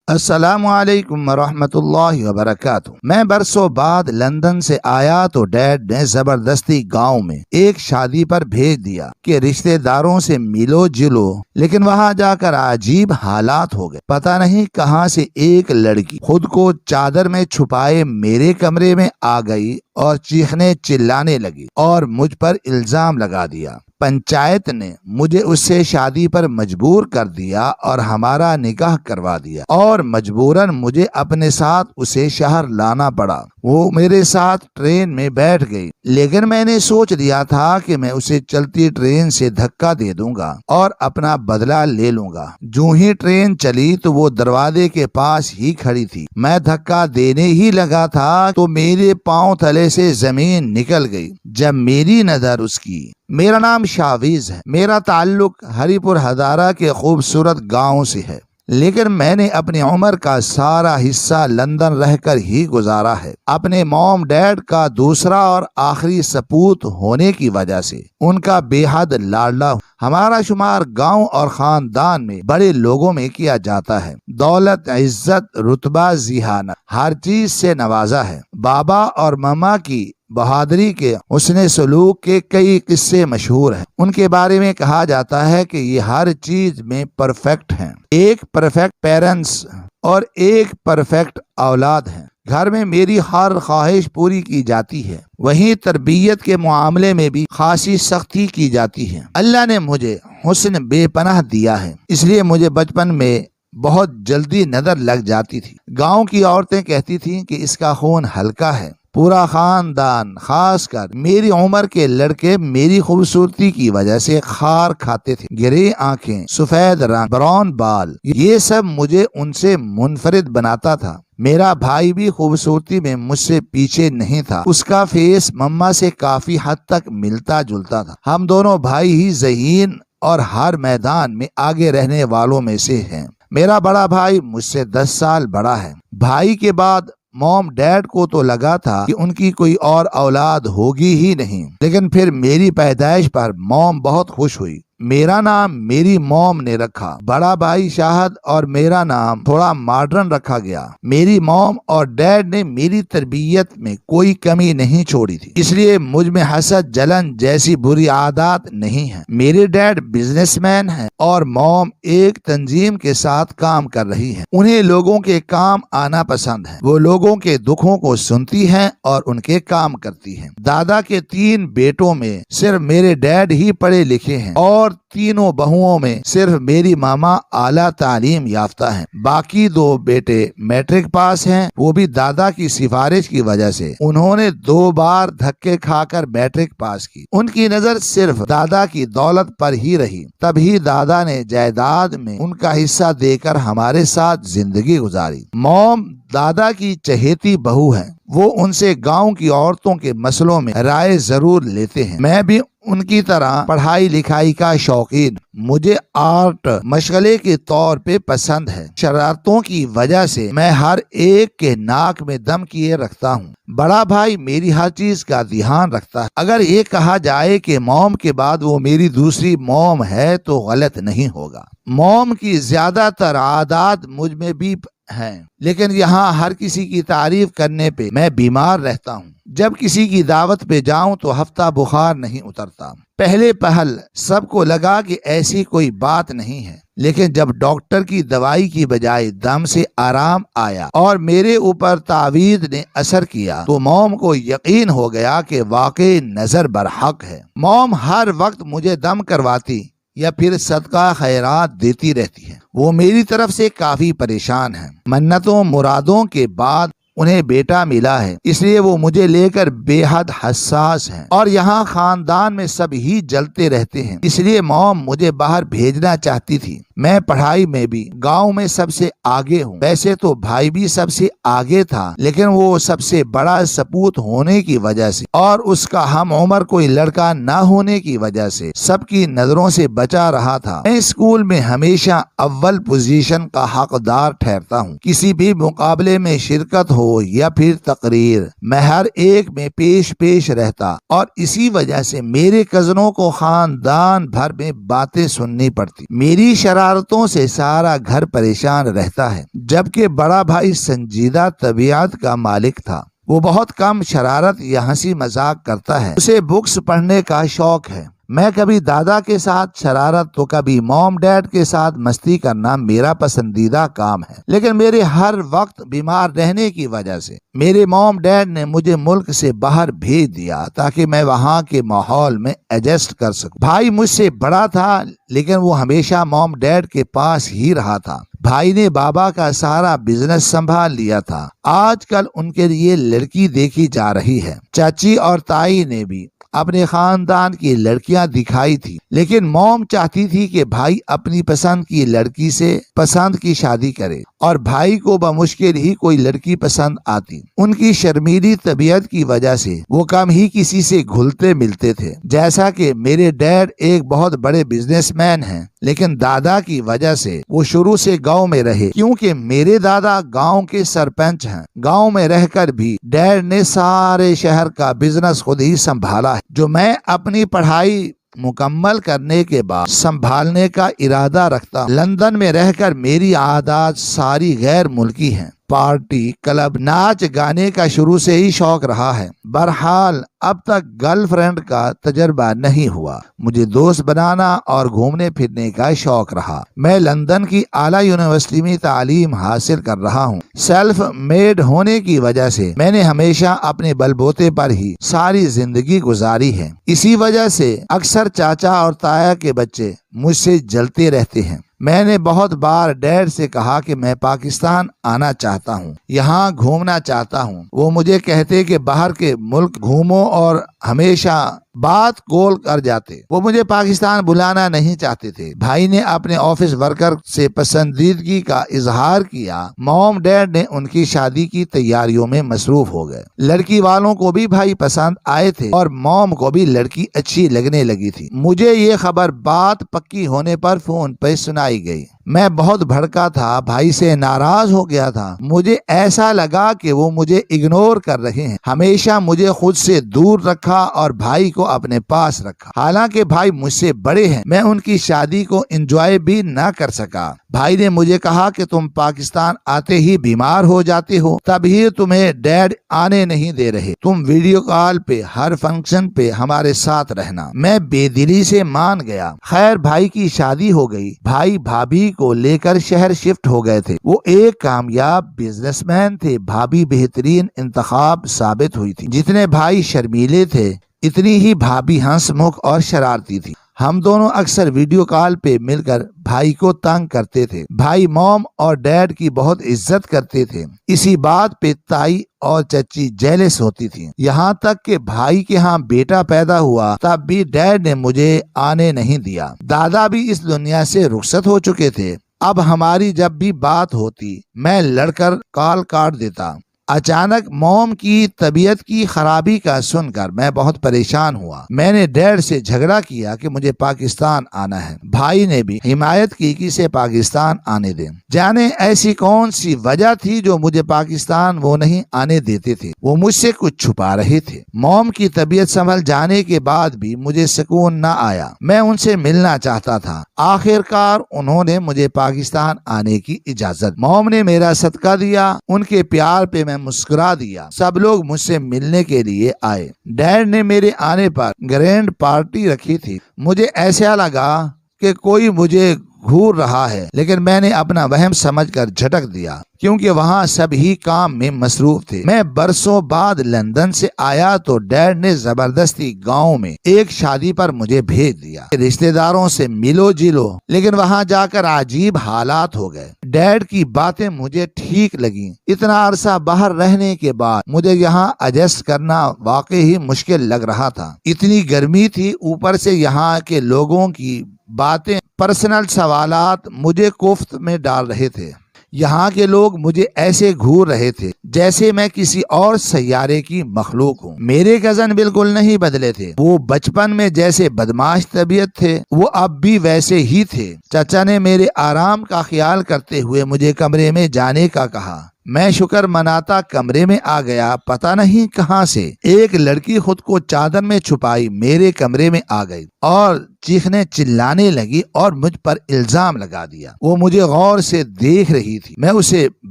السلام علیکم ورحمۃ اللہ وبرکاتہ۔ میں برسوں بعد لندن سے آیا تو ڈیڈ نے زبردستی گاؤں میں ایک شادی پر بھیج دیا کہ رشتہ داروں سے ملو جلو، لیکن وہاں جا کر عجیب حالات ہو گئے۔ پتہ نہیں کہاں سے ایک لڑکی خود کو چادر میں چھپائے میرے کمرے میں آ گئی اور چیخنے چلانے لگی اور مجھ پر الزام لگا دیا۔ پنچایت نے مجھے اس سے شادی پر مجبور کر دیا اور ہمارا نکاح کروا دیا، اور مجبوراً مجھے اپنے ساتھ اسے شہر لانا پڑا۔ وہ میرے ساتھ ٹرین میں بیٹھ گئی، لیکن میں نے سوچ لیا تھا کہ میں اسے چلتی ٹرین سے دھکا دے دوں گا اور اپنا بدلہ لے لوں گا۔ جو ہی ٹرین چلی تو وہ دروازے کے پاس ہی کھڑی تھی۔ میں دھکا دینے ہی لگا تھا تو میرے پاؤں تلے سے زمین نکل گئی جب میری نظر اس کی۔ میرا نام شاویز ہے۔ میرا تعلق ہری پور ہزارہ کے خوبصورت گاؤں سے ہے، لیکن میں نے اپنی عمر کا سارا حصہ لندن رہ کر ہی گزارا ہے۔ اپنے موم ڈیڈ کا دوسرا اور آخری سپوت ہونے کی وجہ سے ان کا بے حد لاڈلا ہوں۔ ہمارا شمار گاؤں اور خاندان میں بڑے لوگوں میں کیا جاتا ہے۔ دولت، عزت، رتبہ، ذہانت، ہر چیز سے نوازا ہے۔ بابا اور ماما کی بہادری کے حسن سلوک کے کئی قصے مشہور ہیں۔ ان کے بارے میں کہا جاتا ہے کہ یہ ہر چیز میں پرفیکٹ ہیں۔ ایک پرفیکٹ پیرنٹس اور ایک پرفیکٹ اولاد ہیں۔ گھر میں میری ہر خواہش پوری کی جاتی ہے، وہیں تربیت کے معاملے میں بھی خاصی سختی کی جاتی ہے۔ اللہ نے مجھے حسن بے پناہ دیا ہے، اس لیے مجھے بچپن میں بہت جلدی نظر لگ جاتی تھی۔ گاؤں کی عورتیں کہتی تھیں کہ اس کا خون ہلکا ہے۔ پورا خاندان، خاص کر میری عمر کے لڑکے، میری خوبصورتی کی وجہ سے خار کھاتے تھے۔ گرے آنکھیں، سفید رنگ، براؤن بال، یہ سب مجھے ان سے منفرد بناتا تھا۔ میرا بھائی بھی خوبصورتی میں مجھ سے پیچھے نہیں تھا۔ اس کا فیس مما سے کافی حد تک ملتا جلتا تھا۔ ہم دونوں بھائی ہی ذہین اور ہر میدان میں آگے رہنے والوں میں سے ہیں۔ میرا بڑا بھائی مجھ سے 10 سال بڑا ہے۔ بھائی کے بعد موم ڈیڈ کو تو لگا تھا کہ ان کی کوئی اور اولاد ہوگی ہی نہیں، لیکن پھر میری پیدائش پر موم بہت خوش ہوئی۔ میرا نام میری موم نے رکھا۔ بڑا بھائی شاہد اور میرا نام تھوڑا ماڈرن رکھا گیا۔ میری موم اور ڈیڈ نے میری تربیت میں کوئی کمی نہیں چھوڑی تھی، اس لیے مجھ میں حسد، جلن جیسی بری عادات نہیں ہیں۔ میرے ڈیڈ بزنس مین ہیں اور موم ایک تنظیم کے ساتھ کام کر رہی ہے۔ انہیں لوگوں کے کام آنا پسند ہے۔ وہ لوگوں کے دکھوں کو سنتی ہیں اور ان کے کام کرتی ہیں۔ دادا کے 3 بیٹوں میں صرف میرے ڈیڈ ہی پڑھے لکھے ہیں، اور تینوں بہوؤں میں صرف میری ماما اعلیٰ تعلیم یافتہ ہیں۔ باقی 2 بیٹے میٹرک پاس ہیں، وہ بھی دادا کی سفارش کی وجہ سے۔ انہوں نے 2 بار دھکے کھا کر میٹرک پاس کی۔ ان کی نظر صرف دادا کی دولت پر ہی رہی، تبھی دادا نے جائیداد میں ان کا حصہ دے کر ہمارے ساتھ زندگی گزاری۔ موم دادا کی چہیتی بہو ہے۔ وہ ان سے گاؤں کی عورتوں کے مسئلوں میں رائے ضرور لیتے ہیں۔ میں بھی ان کی طرح پڑھائی لکھائی کا شوقین۔ مجھے آرٹ مشغلے کے طور پہ پسند ہے۔ شرارتوں کی وجہ سے میں ہر ایک کے ناک میں دم کیے رکھتا ہوں۔ بڑا بھائی میری ہر چیز کا دھیان رکھتا ہے۔ اگر یہ کہا جائے کہ موم کے بعد وہ میری دوسری موم ہے تو غلط نہیں ہوگا۔ موم کی زیادہ تر عادات مجھ میں بھی ہیں، لیکن یہاں ہر کسی کی تعریف کرنے پہ میں بیمار رہتا ہوں۔ جب کسی کی دعوت پہ جاؤں تو ہفتہ بخار نہیں اترتا۔ پہلے پہل سب کو لگا کہ ایسی کوئی بات نہیں ہے، لیکن جب ڈاکٹر کی دوائی کی بجائے دم سے آرام آیا اور میرے اوپر تعویذ نے اثر کیا تو موم کو یقین ہو گیا کہ واقعی نظر برحق ہے۔ موم ہر وقت مجھے دم کرواتی یا پھر صدقہ خیرات دیتی رہتی ہے۔ وہ میری طرف سے کافی پریشان ہیں۔ منتوں مرادوں کے بعد انہیں بیٹا ملا ہے، اس لیے وہ مجھے لے کر بے حد حساس ہیں، اور یہاں خاندان میں سب ہی جلتے رہتے ہیں، اس لیے موم مجھے باہر بھیجنا چاہتی تھی۔ میں پڑھائی میں بھی گاؤں میں سب سے آگے ہوں۔ ویسے تو بھائی بھی سب سے آگے تھا، لیکن وہ سب سے بڑا سپوت ہونے کی وجہ سے اور اس کا ہم عمر کوئی لڑکا نہ ہونے کی وجہ سے سب کی نظروں سے بچا رہا تھا۔ میں اسکول میں ہمیشہ اول پوزیشن کا حقدار ٹھہرتا ہوں۔ کسی بھی مقابلے میں شرکت ہو ہو یا پھر تقریر، میں ہر ایک میں پیش رہتا اور اسی وجہ سے میرے کزنوں کو خاندان بھر میں باتیں سننی پڑتی۔ میری شرارتوں سے سارا گھر پریشان رہتا ہے، جبکہ بڑا بھائی سنجیدہ طبیعت کا مالک تھا۔ وہ بہت کم شرارت یا ہنسی مذاق کرتا ہے، اسے بکس پڑھنے کا شوق ہے۔ میں کبھی دادا کے ساتھ شرارت تو کبھی موم ڈیڈ کے ساتھ مستی کرنا میرا پسندیدہ کام ہے، لیکن میرے ہر وقت بیمار رہنے کی وجہ سے میرے موم ڈیڈ نے مجھے ملک سے باہر بھیج دیا تاکہ میں وہاں کے ماحول میں ایڈجسٹ کر سکوں۔ بھائی مجھ سے بڑا تھا لیکن وہ ہمیشہ موم ڈیڈ کے پاس ہی رہا تھا۔ بھائی نے بابا کا سارا بزنس سنبھال لیا تھا۔ آج کل ان کے لیے لڑکی دیکھی جا رہی ہے۔ چاچی اور تائی نے بھی اپنے خاندان کی لڑکیاں دکھائی تھی، لیکن موم چاہتی تھی کہ بھائی اپنی پسند کی لڑکی سے پسند کی شادی کرے، اور بھائی کو بمشکل ہی کوئی لڑکی پسند آتی۔ ان کی شرمیلی طبیعت کی وجہ سے وہ کم ہی کسی سے گھلتے ملتے تھے۔ جیسا کہ میرے ڈیڈ ایک بہت بڑے بزنس مین ہیں، لیکن دادا کی وجہ سے وہ شروع سے گاؤں میں رہے، کیونکہ میرے دادا گاؤں کے سرپنچ ہیں۔ گاؤں میں رہ کر بھی ڈیڈ نے سارے شہر کا بزنس خود ہی سنبھالا ہے، جو میں اپنی پڑھائی مکمل کرنے کے بعد سنبھالنے کا ارادہ رکھتا۔ لندن میں رہ کر میری عادات ساری غیر ملکی ہیں۔ پارٹی، کلب، ناچ گانے کا شروع سے ہی شوق رہا ہے۔ بہرحال اب تک گرل فرینڈ کا تجربہ نہیں ہوا۔ مجھے دوست بنانا اور گھومنے پھرنے کا شوق رہا۔ میں لندن کی اعلیٰ یونیورسٹی میں تعلیم حاصل کر رہا ہوں۔ سیلف میڈ ہونے کی وجہ سے میں نے ہمیشہ اپنے بل بوتے پر ہی ساری زندگی گزاری ہے۔ اسی وجہ سے اکثر چاچا اور تایا کے بچے مجھ سے جلتے رہتے ہیں۔ میں نے بہت بار ڈیڈ سے کہا کہ میں پاکستان آنا چاہتا ہوں، یہاں گھومنا چاہتا ہوں۔ وہ مجھے کہتے کہ باہر کے ملک گھومو، اور ہمیشہ بات گول کر جاتے۔ وہ مجھے پاکستان بلانا نہیں چاہتے تھے۔ بھائی نے اپنے آفس ورکر سے پسندیدگی کا اظہار کیا۔ موم ڈیڈ نے ان کی شادی کی تیاریوں میں مصروف ہو گئے۔ لڑکی والوں کو بھی بھائی پسند آئے تھے اور موم کو بھی لڑکی اچھی لگنے لگی تھی۔ مجھے یہ خبر بات پکی ہونے پر فون پہ سنائی گئی۔ میں بہت بھڑکا تھا، بھائی سے ناراض ہو گیا تھا۔ مجھے ایسا لگا کہ وہ مجھے اگنور کر رہے ہیں۔ ہمیشہ مجھے خود سے دور رکھا اور بھائی کو اپنے پاس رکھا۔ حالانکہ بھائی مجھ سے بڑے ہیں، میں ان کی شادی کو انجوائے بھی نہ کر سکا۔ بھائی نے مجھے کہا کہ تم پاکستان آتے ہی بیمار ہو جاتے ہو، تبھی تمہیں ڈیڈ آنے نہیں دے رہے۔ تم ویڈیو کال پہ ہر فنکشن پہ ہمارے ساتھ رہنا۔ میں بے دلی سے مان گیا۔ خیر بھائی کی شادی ہو گئی۔ بھائی بھابھی کو لے کر شہر شفٹ ہو گئے تھے۔ وہ ایک کامیاب بزنس مین تھے۔ بھابھی بہترین انتخاب ثابت ہوئی تھی۔ جتنے بھائی شرمیلے تھے، اتنی ہی بھابھی ہنس مکھ اور شرارتی تھی۔ ہم دونوں اکثر ویڈیو کال پہ مل کر بھائی کو تنگ کرتے تھے۔ بھائی موم اور ڈیڈ کی بہت عزت کرتے تھے۔ اسی بات پہ تائی اور چچی جیلس ہوتی تھی، یہاں تک کہ بھائی کے ہاں بیٹا پیدا ہوا تب بھی ڈیڈ نے مجھے آنے نہیں دیا۔ دادا بھی اس دنیا سے رخصت ہو چکے تھے۔ اب ہماری جب بھی بات ہوتی میں لڑ کر کال کاٹ دیتا۔ اچانک موم کی طبیعت کی خرابی کا سن کر میں بہت پریشان ہوا۔ میں نے ڈیڈ سے جھگڑا کیا کہ مجھے پاکستان آنا ہے۔ بھائی نے بھی حمایت کی کہ اسے پاکستان آنے دیں۔ جانے ایسی کون سی وجہ تھی جو مجھے پاکستان وہ نہیں آنے دیتے تھے۔ وہ مجھ سے کچھ چھپا رہے تھے۔ موم کی طبیعت سنبھل جانے کے بعد بھی مجھے سکون نہ آیا۔ میں ان سے ملنا چاہتا تھا۔ آخر کار انہوں نے مجھے پاکستان آنے کی اجازت۔ موم نے میرا صدقہ دیا۔ ان کے پیار پہ میں مسکرا دیا۔ سب لوگ مجھ سے ملنے کے لیے آئے۔ ڈیڈ نے میرے آنے پر گرینڈ پارٹی رکھی تھی۔ مجھے ایسا لگا کہ کوئی مجھے گھور رہا ہے، لیکن میں نے اپنا وہم سمجھ کر جھٹک دیا کیونکہ وہاں سب ہی کام میں مصروف تھے۔ میں برسوں بعد لندن سے آیا تو ڈیڈ نے زبردستی گاؤں میں ایک شادی پر مجھے بھیج دیا۔ رشتہ داروں سے ملو جلو، لیکن وہاں جا کر عجیب حالات ہو گئے۔ ڈیڈ کی باتیں مجھے ٹھیک لگیں۔ اتنا عرصہ باہر رہنے کے بعد مجھے یہاں ایڈجسٹ کرنا واقعی ہی مشکل لگ رہا تھا۔ اتنی گرمی تھی، اوپر سے یہاں کے لوگوں کی باتیں، پرسنل سوالات مجھے کوفت میں ڈال رہے تھے۔ یہاں کے لوگ مجھے ایسے گھور رہے تھے جیسے میں کسی اور سیارے کی مخلوق ہوں۔ میرے کزن بالکل نہیں بدلے تھے۔ وہ بچپن میں جیسے بدماش طبیعت تھے، وہ اب بھی ویسے ہی تھے۔ چچا نے میرے آرام کا خیال کرتے ہوئے مجھے کمرے میں جانے کا کہا۔ میں شکر مناتا کمرے میں آ گیا۔ پتہ نہیں کہاں سے ایک لڑکی خود کو چادر میں چھپائی میرے کمرے میں آ گئی اور چیخنے چلانے لگی اور مجھ پر الزام لگا دیا۔ وہ مجھے غور سے دیکھ رہی تھی۔ میں اسے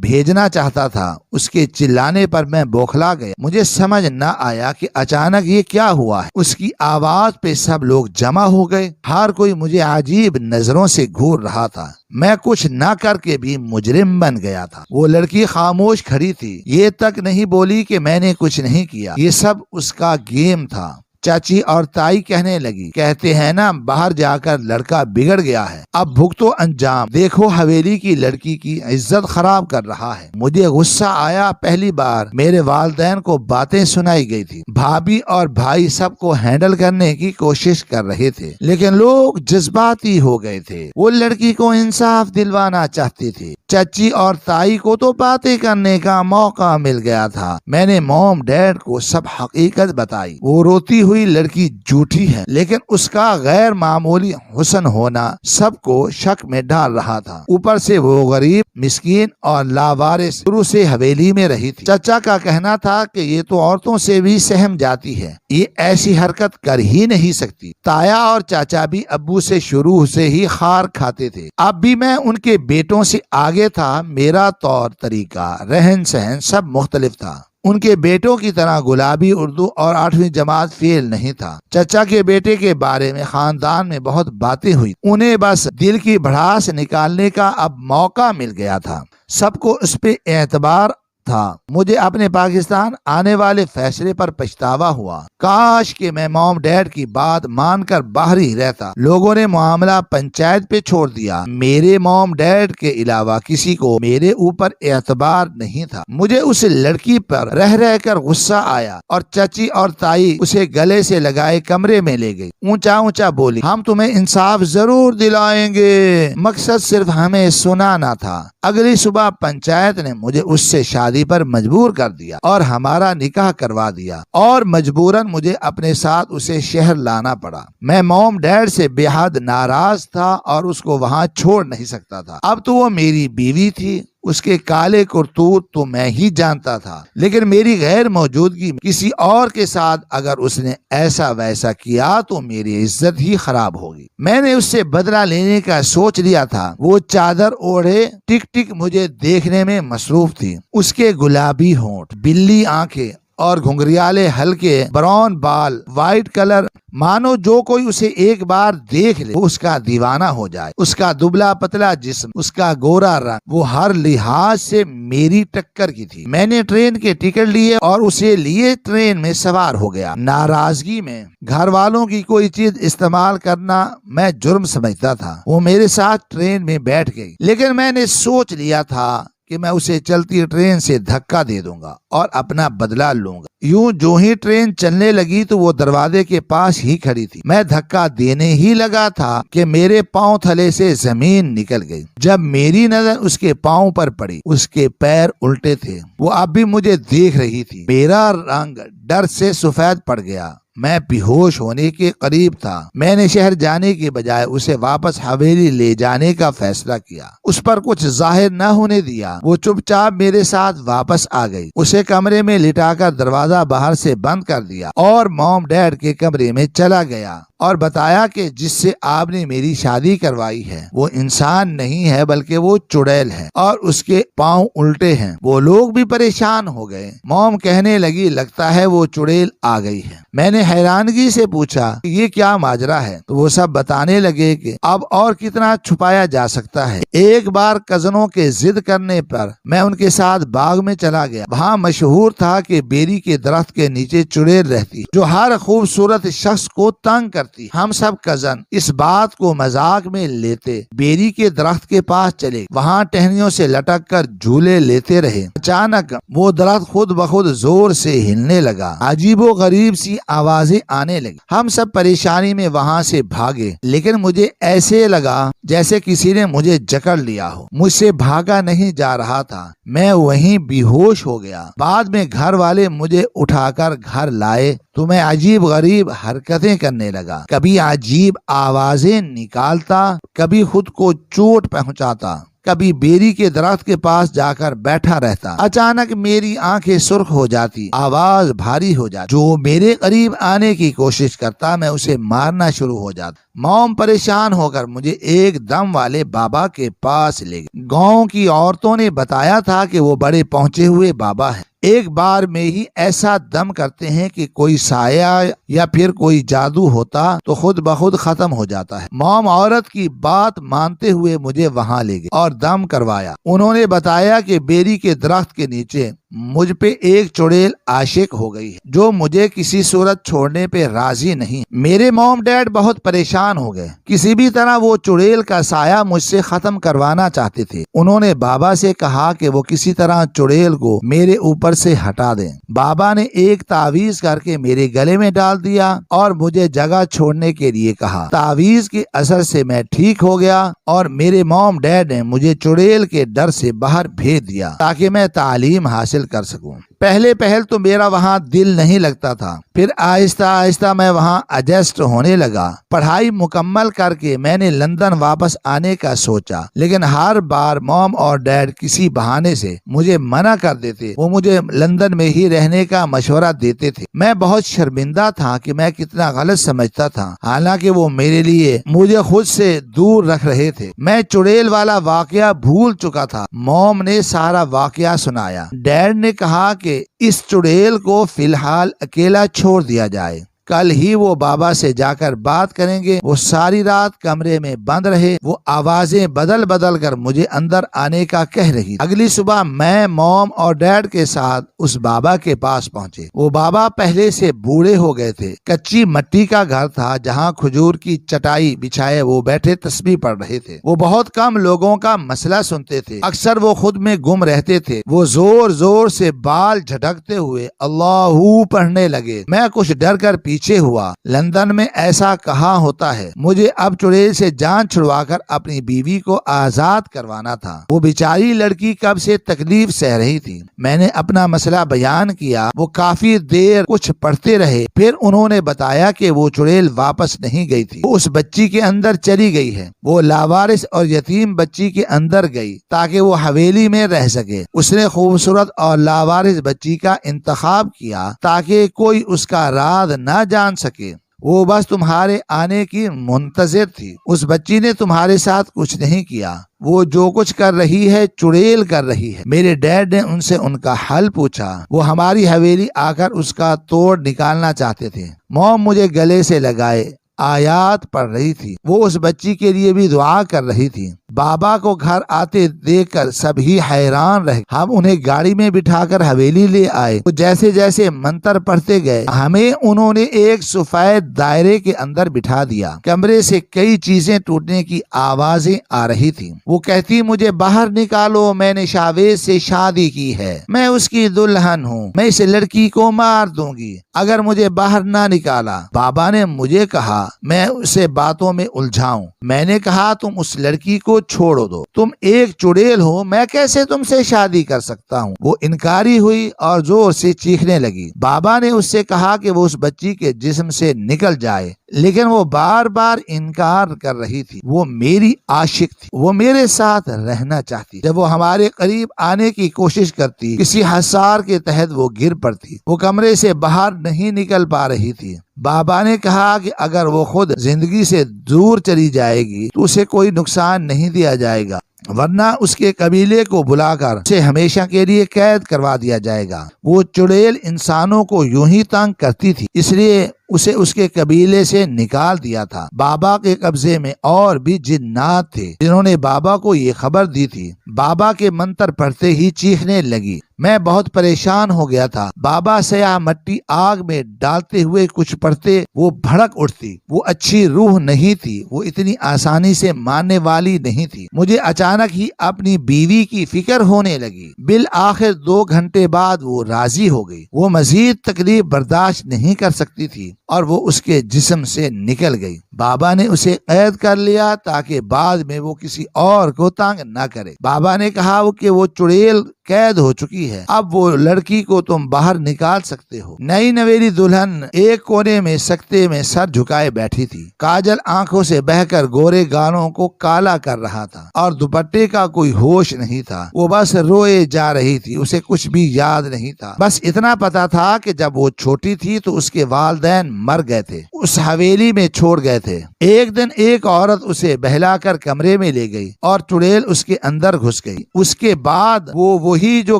بھیجنا چاہتا تھا، اس کے چلانے پر میں بوکھلا گیا۔ مجھے سمجھ نہ آیا کہ اچانک یہ کیا ہوا ہے۔ اس کی آواز پہ سب لوگ جمع ہو گئے، ہر کوئی مجھے عجیب نظروں سے گھور رہا تھا۔ میں کچھ نہ کر کے بھی مجرم بن گیا تھا۔ وہ لڑکی خاموش کھڑی تھی، یہ تک نہیں بولی کہ میں نے کچھ نہیں کیا، یہ سب اس کا گیم تھا۔ چاچی اور تائی کہنے لگی، کہتے ہیں نا باہر جا کر لڑکا بگڑ گیا ہے، اب بھگتو انجام۔ دیکھو حویلی کی لڑکی کی عزت خراب کر رہا ہے۔ مجھے غصہ آیا۔ پہلی بار میرے والدین کو باتیں سنائی گئی تھی، بھابھی اور بھائی سب کو ہینڈل کرنے کی کوشش کر رہے تھے، لیکن لوگ جذباتی ہو گئے تھے۔ وہ لڑکی کو انصاف دلوانا چاہتے تھے۔ چچی اور تائی کو تو باتیں کرنے کا موقع مل گیا تھا۔ میں نے موم ڈیڈ کو سب حقیقت بتائی۔ وہ روتی ہوئی لڑکی جھوٹی ہے، لیکن اس کا غیر معمولی حسن ہونا سب کو شک میں ڈال رہا تھا۔ اوپر سے وہ غریب، مسکین اور لاوارث شروع سے حویلی میں رہی تھی۔ چچا کا کہنا تھا کہ یہ تو عورتوں سے بھی سہم جاتی ہے، یہ ایسی حرکت کر ہی نہیں سکتی۔ تایا اور چاچا بھی ابو سے شروع سے ہی خار کھاتے تھے۔ اب بھی میں ان کے بیٹوں سے آگے تھا۔ میرا طور طریقہ، رہن سہن سب مختلف تھا۔ ان کے بیٹوں کی طرح گلابی اردو اور 8ویں جماعت فیل نہیں تھا۔ چچا کے بیٹے کے بارے میں خاندان میں بہت باتیں ہوئی، انہیں بس دل کی بھڑاس نکالنے کا اب موقع مل گیا تھا۔ سب کو اس پہ اعتبار تھا۔ مجھے اپنے پاکستان آنے والے فیصلے پر پچھتاوا ہوا۔ کاش کہ میں موم ڈیڈ کی بات مان کر باہر ہی رہتا۔ لوگوں نے معاملہ پنچایت پہ چھوڑ دیا۔ میرے موم ڈیڈ کے علاوہ کسی کو میرے اوپر اعتبار نہیں تھا۔ مجھے اس لڑکی پر رہ رہ کر غصہ آیا اور چچی اور تائی اسے گلے سے لگائے کمرے میں لے گئی۔ اونچا اونچا بولی، ہم تمہیں انصاف ضرور دلائیں گے۔ مقصد صرف ہمیں سنانا تھا۔ اگلی صبح پنچایت نے مجھے اس سے شادی پر مجبور کر دیا اور ہمارا نکاح کروا دیا، اور مجبوراً مجھے اپنے ساتھ اسے شہر لانا پڑا۔ میں موم ڈیڈ سے بے حد ناراض تھا اور اس کو وہاں چھوڑ نہیں سکتا تھا۔ اب تو وہ میری بیوی تھی، اس کے کالے کرتوت تو میں ہی جانتا تھا، لیکن میری غیر موجودگی کسی اور کے ساتھ اگر اس نے ایسا ویسا کیا تو میری عزت ہی خراب ہوگی۔ میں نے اس سے بدلہ لینے کا سوچ لیا تھا۔ وہ چادر اوڑھے ٹک ٹک مجھے دیکھنے میں مصروف تھی۔ اس کے گلابی ہونٹ، بلی آنکھیں اور گھنگریالے ہلکے براؤن بال، وائٹ کلر، مانو جو کوئی اسے ایک بار دیکھ لے اس کا دیوانہ ہو جائے۔ اس کا دبلا پتلا جسم، اس کا گورا رنگ، وہ ہر لحاظ سے میری ٹکر کی تھی۔ میں نے ٹرین کے ٹکٹ لیے اور اسے لیے ٹرین میں سوار ہو گیا۔ ناراضگی میں گھر والوں کی کوئی چیز استعمال کرنا میں جرم سمجھتا تھا۔ وہ میرے ساتھ ٹرین میں بیٹھ گئی، لیکن میں نے سوچ لیا تھا کہ میں اسے چلتی ٹرین سے دھکا دے دوں گا اور اپنا بدلہ لوں گا۔ یوں جو ہی ٹرین چلنے لگی تو وہ دروازے کے پاس ہی کھڑی تھی۔ میں دھکا دینے ہی لگا تھا کہ میرے پاؤں تھلے سے زمین نکل گئی۔ جب میری نظر اس کے پاؤں پر پڑی، اس کے پیر الٹے تھے۔ وہ اب بھی مجھے دیکھ رہی تھی۔ میرا رنگ ڈر سے سفید پڑ گیا۔ میں بے ہوش ہونے کے قریب تھا۔ میں نے شہر جانے کے بجائے اسے واپس حویلی لے جانے کا فیصلہ کیا۔ اس پر کچھ ظاہر نہ ہونے دیا۔ وہ چپ چاپ میرے ساتھ واپس آ گئی۔ اسے کمرے میں لٹا کر دروازہ باہر سے بند کر دیا اور موم ڈیڈ کے کمرے میں چلا گیا اور بتایا کہ جس سے آپ نے میری شادی کروائی ہے وہ انسان نہیں ہے بلکہ وہ چڑیل ہے اور اس کے پاؤں الٹے ہیں۔ وہ لوگ بھی پریشان ہو گئے۔ موم کہنے لگی، لگتا ہے وہ چڑیل آ گئی ہے۔ میں نے حیرانگی سے پوچھا کہ یہ کیا ماجرا ہے، تو وہ سب بتانے لگے کہ اب اور کتنا چھپایا جا سکتا ہے۔ ایک بار کزنوں کے ضد کرنے پر میں ان کے ساتھ باغ میں چلا گیا۔ وہاں مشہور تھا کہ بیری کے درخت کے نیچے چڑیل رہتی جو ہر خوبصورت شخص کو تنگ کرتی۔ ہم سب کزن اس بات کو مذاق میں لیتے بیری کے درخت کے پاس چلے، وہاں ٹہنیوں سے لٹک کر جھولے لیتے رہے۔ اچانک وہ درخت خود بخود زور سے ہلنے لگا، عجیب و غریب سی آوازیں آنے لگی۔ ہم سب پریشانی میں وہاں سے بھاگے، لیکن مجھے ایسے لگا جیسے کسی نے مجھے جکڑ لیا ہو۔ مجھ سے بھاگا نہیں جا رہا تھا، میں وہیں بے ہوش ہو گیا۔ بعد میں گھر والے مجھے اٹھا کر گھر لائے تو میں عجیب غریب حرکتیں کرنے لگا، کبھی عجیب آوازیں نکالتا، کبھی خود کو چوٹ پہنچاتا۔ کبھی بیری کے درخت کے پاس جا کر بیٹھا رہتا۔ اچانک میری آنکھیں سرخ ہو جاتی، آواز بھاری ہو جاتی، جو میرے قریب آنے کی کوشش کرتا میں اسے مارنا شروع ہو جاتا۔ موم پریشان ہو کر مجھے ایک دم والے بابا کے پاس لے گئے۔ گاؤں کی عورتوں نے بتایا تھا کہ وہ بڑے پہنچے ہوئے بابا ہیں، ایک بار میں ہی ایسا دم کرتے ہیں کہ کوئی سایہ یا پھر کوئی جادو ہوتا تو خود بخود ختم ہو جاتا ہے۔ موم عورت کی بات مانتے ہوئے مجھے وہاں لے گئے اور دم کروایا۔ انہوں نے بتایا کہ بیری کے درخت کے نیچے مجھ پہ ایک چڑیل عاشق ہو گئی ہے جو مجھے کسی صورت چھوڑنے پہ راضی نہیں۔ میرے موم ڈیڈ بہت پریشان ہو گئے، کسی بھی طرح وہ چڑیل کا سایہ مجھ سے ختم کروانا چاہتے تھے۔ انہوں نے بابا سے کہا کہ وہ کسی طرح چڑیل کو میرے اوپر سے ہٹا دیں۔ بابا نے ایک تعویذ کر کے میرے گلے میں ڈال دیا اور مجھے جگہ چھوڑنے کے لیے کہا۔ تعویذ کے اثر سے میں ٹھیک ہو گیا اور میرے موم ڈیڈ نے مجھے چڑیل کے ڈر سے باہر بھیج دیا تاکہ میں تعلیم حاصل کر سکوں۔ پہل تو میرا وہاں دل نہیں لگتا تھا، پھر آہستہ آہستہ میں وہاں ایڈجسٹ ہونے لگا۔ پڑھائی مکمل کر کے میں نے لندن واپس آنے کا سوچا، لیکن ہر بار موم اور ڈیڈ کسی بہانے سے مجھے منع کر دیتے۔ وہ مجھے لندن میں ہی رہنے کا مشورہ دیتے تھے۔ میں بہت شرمندہ تھا کہ میں کتنا غلط سمجھتا تھا، حالانکہ وہ میرے لیے مجھے خود سے دور رکھ رہے تھے۔ میں چڑیل والا واقعہ بھول چکا تھا۔ موم نے سارا واقعہ سنایا۔ ڈیڈ نے کہا کہ اس چڑیل کو فی الحال اکیلا چھوڑ دیا جائے، کل ہی وہ بابا سے جا کر بات کریں گے۔ وہ ساری رات کمرے میں بند رہے، وہ آوازیں بدل بدل کر مجھے اندر آنے کا کہہ رہی۔ اگلی صبح میں موم اور ڈیڈ کے ساتھ اس بابا کے پاس پہنچے۔ وہ بابا پہلے سے بوڑھے ہو گئے تھے۔ کچی مٹی کا گھر تھا جہاں کھجور کی چٹائی بچھائے وہ بیٹھے تسبیح پڑھ رہے تھے۔ وہ بہت کم لوگوں کا مسئلہ سنتے تھے، اکثر وہ خود میں گم رہتے تھے۔ وہ زور زور سے بال جھٹکتے ہوئے اللہ پڑھنے لگے۔ میں کچھ ڈر کر پیچھے ہوا۔ لندن میں ایسا کہاں ہوتا ہے؟ مجھے اب چڑیل سے جان چھڑوا کر اپنی بیوی کو آزاد کروانا تھا۔ وہ بیچاری لڑکی کب سے تکلیف سہ رہی تھی۔ میں نے اپنا مسئلہ بیان کیا۔ وہ کافی دیر کچھ پڑھتے رہے، پھر انہوں نے بتایا کہ وہ چڑیل واپس نہیں گئی تھی، وہ اس بچی کے اندر چلی گئی ہے۔ وہ لاوارث اور یتیم بچی کے اندر گئی تاکہ وہ حویلی میں رہ سکے۔ اس نے خوبصورت اور لاوارث بچی کا انتخاب کیا تاکہ کوئی اس کا راز نہ جان سکے۔ وہ بس تمہارے آنے کی منتظر تھی۔ اس بچی نے تمہارے ساتھ کچھ نہیں کیا۔ وہ جو کچھ کر رہی ہے چڑیل کر رہی ہے۔ میرے ڈیڈ نے ان سے ان کا حل پوچھا۔ وہ ہماری حویلی آ کر اس کا توڑ نکالنا چاہتے تھے۔ موم مجھے گلے سے لگائے آیات پڑھ رہی تھی۔ وہ اس بچی کے لیے بھی دعا کر رہی تھی۔ بابا کو گھر آتے دیکھ کر سبھی حیران رہ۔ ہم انہیں گاڑی میں بٹھا کر حویلی لے آئے۔ وہ جیسے جیسے منتر پڑھتے گئے ہمیں انہوں نے ایک سفید دائرے کے اندر بٹھا دیا۔ کمرے سے کئی چیزیں ٹوٹنے کی آوازیں آ رہی تھی۔ وہ کہتی مجھے باہر نکالو، میں نے شاویز سے شادی کی ہے، میں اس کی دلہن ہوں، میں اس لڑکی کو مار دوں گی اگر مجھے باہر نہ نکالا۔ بابا نے مجھے کہا میں اسے باتوں میں الجھاؤں۔ میں نے کہا تم اس لڑکی کو چھوڑو دو، تم ایک چڑیل ہو، میں کیسے تم سے شادی کر سکتا ہوں؟ وہ انکاری ہوئی اور زور سے چیخنے لگی۔ بابا نے اس سے کہا کہ وہ اس بچی کے جسم سے نکل جائے، لیکن وہ بار بار انکار کر رہی تھی۔ وہ میری عاشق تھی، وہ میرے ساتھ رہنا چاہتی۔ جب وہ ہمارے قریب آنے کی کوشش کرتی، کسی حصار کے تحت وہ گر پڑتی۔ وہ کمرے سے باہر نہیں نکل پا رہی تھی۔ بابا نے کہا کہ اگر وہ خود زندگی سے دور چلی جائے گی تو اسے کوئی نقصان نہیں دیا جائے گا، ورنہ اس کے قبیلے کو بلا کر اسے ہمیشہ کے لیے قید کروا دیا جائے گا۔ وہ چڑیل انسانوں کو یوں ہی تنگ کرتی تھی، اس لیے اسے اس کے قبیلے سے نکال دیا تھا۔ بابا کے قبضے میں اور بھی جنات تھے جنہوں نے بابا کو یہ خبر دی تھی۔ بابا کے منتر پڑھتے ہی چیخنے لگی۔ میں بہت پریشان ہو گیا تھا۔ بابا سیاہ مٹی آگ میں ڈالتے ہوئے کچھ پڑھتے، وہ بھڑک اٹھتی۔ وہ اچھی روح نہیں تھی، وہ اتنی آسانی سے ماننے والی نہیں تھی۔ مجھے اچانک ہی اپنی بیوی کی فکر ہونے لگی۔ بالآخر 2 گھنٹے بعد وہ راضی ہو گئی۔ وہ مزید تکلیف برداشت نہیں کر سکتی تھی اور وہ اس کے جسم سے نکل گئی۔ بابا نے اسے قید کر لیا تاکہ بعد میں وہ کسی اور کو تنگ نہ کرے۔ بابا نے کہا کہ وہ چڑیل قید ہو چکی ہے، اب وہ لڑکی کو تم باہر نکال سکتے ہو۔ نئی نویلی دلہن ایک کونے میں سکتے میں سر جھکائے بیٹھی تھی۔ کاجل آنکھوں سے بہہ کر گورے گالوں کو کالا کر رہا تھا اور دوپٹے کا کوئی ہوش نہیں تھا۔ وہ بس روئے جا رہی تھی، اسے کچھ بھی یاد نہیں تھا۔ بس اتنا پتا تھا کہ جب وہ چھوٹی تھی تو اس کے والدین مر گئے تھے، اس حویلی میں چھوڑ گئے تھے۔ ایک دن ایک عورت اسے بہلا کر کمرے میں لے گئی اور چڑیل اس کے اندر گھس گئی۔ اس کے بعد وہ وہی جو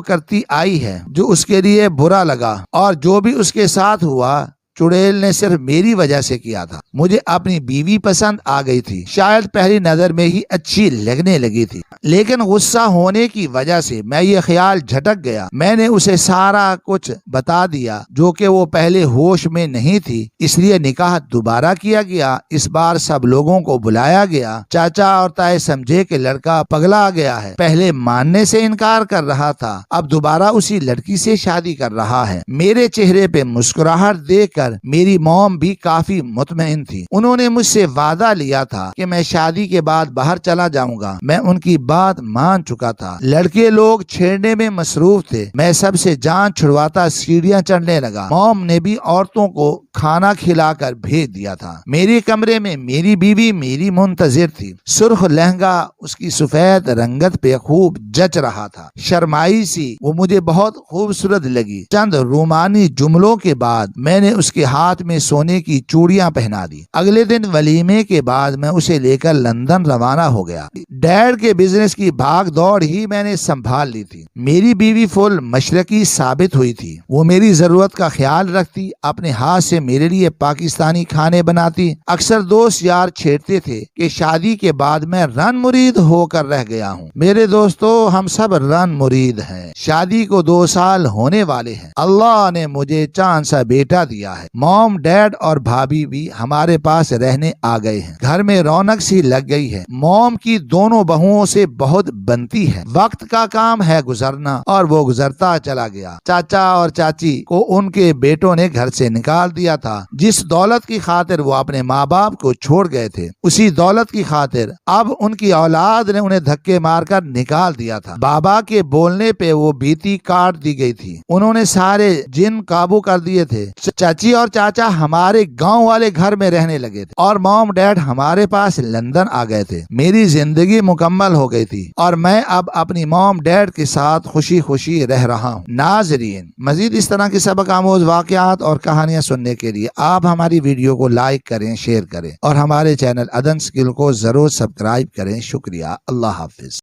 کرتی آئی ہے جو اس کے لیے برا لگا، اور جو بھی اس کے ساتھ ہوا چڑیل نے صرف میری وجہ سے کیا تھا۔ مجھے اپنی بیوی پسند آ گئی تھی، شاید پہلی نظر میں ہی اچھی لگنے لگی تھی، لیکن غصہ ہونے کی وجہ سے میں یہ خیال جھٹک گیا۔ میں نے اسے سارا کچھ بتا دیا جو کہ وہ پہلے ہوش میں نہیں تھی، اس لیے نکاح دوبارہ کیا گیا۔ اس بار سب لوگوں کو بلایا گیا۔ چاچا اور تائے سمجھے کہ لڑکا پگلا گیا ہے، پہلے ماننے سے انکار کر رہا تھا، اب دوبارہ اسی لڑکی سے شادی کر رہا ہے۔ میرے چہرے پہ مسکراہٹ دیکھ کر میری موم بھی کافی مطمئن تھی۔ انہوں نے مجھ سے وعدہ لیا تھا کہ میں شادی کے بعد باہر چلا جاؤں گا۔ میں ان کی بات مان چکا تھا۔ لڑکے لوگ چھیڑنے میں مصروف تھے، میں سب سے جان چھڑواتا سیڑھیاں چڑھنے لگا۔ موم نے بھی عورتوں کو کھانا کھلا کر بھیج دیا تھا۔ میرے کمرے میں میری بیوی میری منتظر تھی۔ سرخ لہنگا اس کی سفید رنگت پہ خوب جچ رہا تھا۔ شرمائی سی وہ مجھے بہت خوبصورت لگی۔ چند رومانی جملوں کے بعد میں نے اس کے ہاتھ میں سونے کی چوڑیاں پہنا دی۔ اگلے دن ولیمے کے بعد میں اسے لے کر لندن روانہ ہو گیا۔ ڈیڈ کے بزنس کی بھاگ دوڑ ہی میں نے سنبھال لی تھی۔ میری بیوی فل مشرقی ثابت ہوئی تھی۔ وہ میری ضرورت کا خیال رکھتی، اپنے ہاتھ سے میرے لیے پاکستانی کھانے بناتی۔ اکثر دوست یار چھیڑتے تھے کہ شادی کے بعد میں رن مرید ہو کر رہ گیا ہوں۔ میرے دوستو، ہم سب رن مرید ہیں۔ شادی کو 2 سال ہونے والے ہیں۔ اللہ نے مجھے چاند سا بیٹا دیا ہے۔ موم، ڈیڈ اور بھابھی بھی ہمارے پاس رہنے آ گئے ہیں۔ گھر میں رونق سی لگ گئی ہے۔ موم کی دونوں بہوؤں سے بہت بنتی ہے۔ وقت کا کام ہے گزرنا، اور وہ گزرتا چلا گیا۔ چاچا اور چاچی کو ان کے بیٹوں نے گھر سے نکال دیا تھا۔ جس دولت کی خاطر وہ اپنے ماں باپ کو چھوڑ گئے تھے، اسی دولت کی خاطر اب ان کی اولاد نے انہیں دھکے مار کر نکال دیا تھا۔ بابا کے بولنے پہ وہ بیتی کاٹ دی گئی تھی۔ انہوں نے سارے جن قابو کر دیے تھے۔ چاچی اور چاچا ہمارے گاؤں والے گھر میں رہنے لگے تھے، اور موم ڈیڈ ہمارے پاس لندن آ گئے تھے۔ میری زندگی مکمل ہو گئی تھی، اور میں اب اپنی موم ڈیڈ کے ساتھ خوشی خوشی رہ رہا ہوں۔ ناظرین، مزید اس طرح کے سبق آموز واقعات اور کہانیاں سننے کے لیے آپ ہماری ویڈیو کو لائک کریں، شیئر کریں، اور ہمارے چینل ادن اسکل کو ضرور سبسکرائب کریں۔ شکریہ۔ اللہ حافظ۔